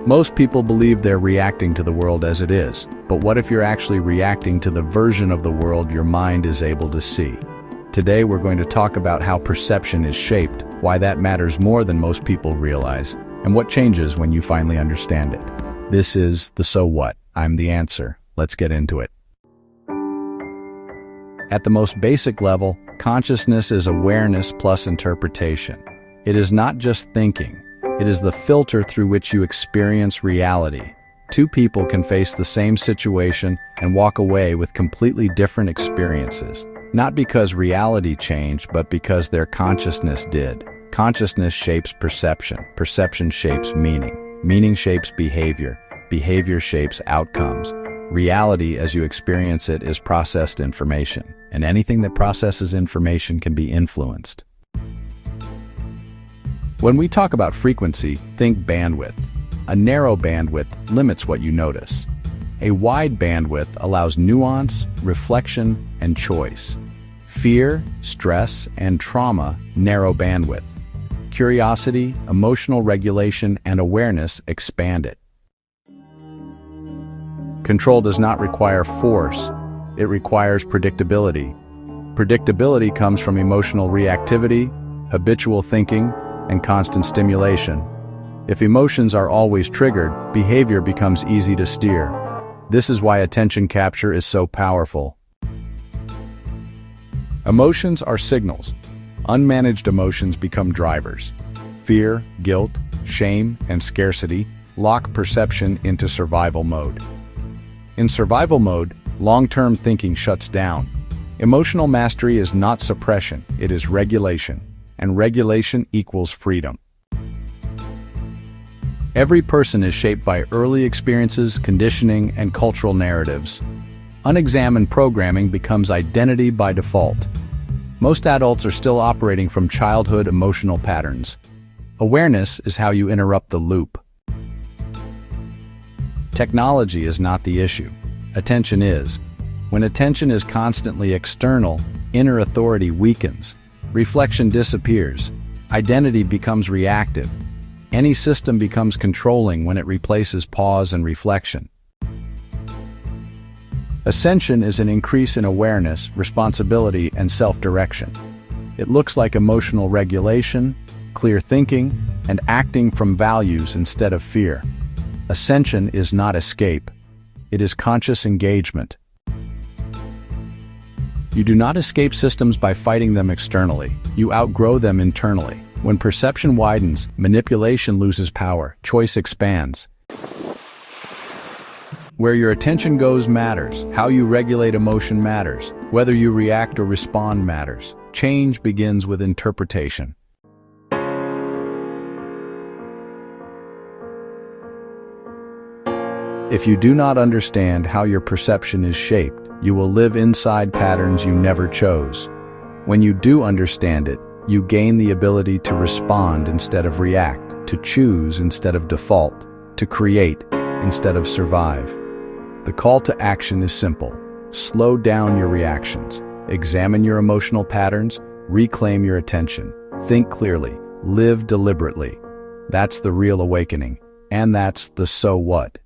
Most people believe they're reacting to the world as it is, but what if you're actually reacting to the version of the world your mind is able to see? Today we're going to talk about how perception is shaped, why that matters more than most people realize, and what changes when you finally understand it. This is the So What? I'm the answer. Let's get into it. At the most basic level, consciousness is awareness plus interpretation. It is not just thinking. It is the filter through which you experience reality. Two people can face the same situation and walk away with completely different experiences. Not because reality changed, but because their consciousness did. Consciousness shapes perception. Perception shapes meaning. Meaning shapes behavior. Behavior shapes outcomes. Reality, as you experience it, is processed information. And anything that processes information can be influenced. When we talk about frequency, think bandwidth. A narrow bandwidth limits what you notice. A wide bandwidth allows nuance, reflection, and choice. Fear, stress, and trauma narrow bandwidth. Curiosity, emotional regulation, and awareness expand it. Control does not require force. It requires predictability. Predictability comes from emotional reactivity, habitual thinking, and constant stimulation. If emotions are always triggered, behavior becomes easy to steer. This is why attention capture is so powerful. Emotions are signals. Unmanaged emotions become drivers. Fear, guilt, shame, and scarcity lock perception into survival mode. In survival mode, long-term thinking shuts down. Emotional mastery is not suppression, it is regulation. And regulation equals freedom. Every person is shaped by early experiences, conditioning, and cultural narratives. Unexamined programming becomes identity by default. Most adults are still operating from childhood emotional patterns. Awareness is how you interrupt the loop. Technology is not the issue. Attention is. When attention is constantly external, inner authority weakens. Reflection disappears. Identity becomes reactive. Any system becomes controlling when it replaces pause and reflection. Ascension is an increase in awareness, responsibility, and self-direction. It looks like emotional regulation, clear thinking, and acting from values instead of fear. Ascension is not escape. It is conscious engagement. You do not escape systems by fighting them externally. You outgrow them internally. When perception widens, manipulation loses power, choice expands. Where your attention goes matters. How you regulate emotion matters. Whether you react or respond matters. Change begins with interpretation. If you do not understand how your perception is shaped, you will live inside patterns you never chose. When you do understand it, you gain the ability to respond instead of react, to choose instead of default, to create instead of survive. The call to action is simple. Slow down your reactions. Examine your emotional patterns. Reclaim your attention. Think clearly. Live deliberately. That's the real awakening. And that's the so what.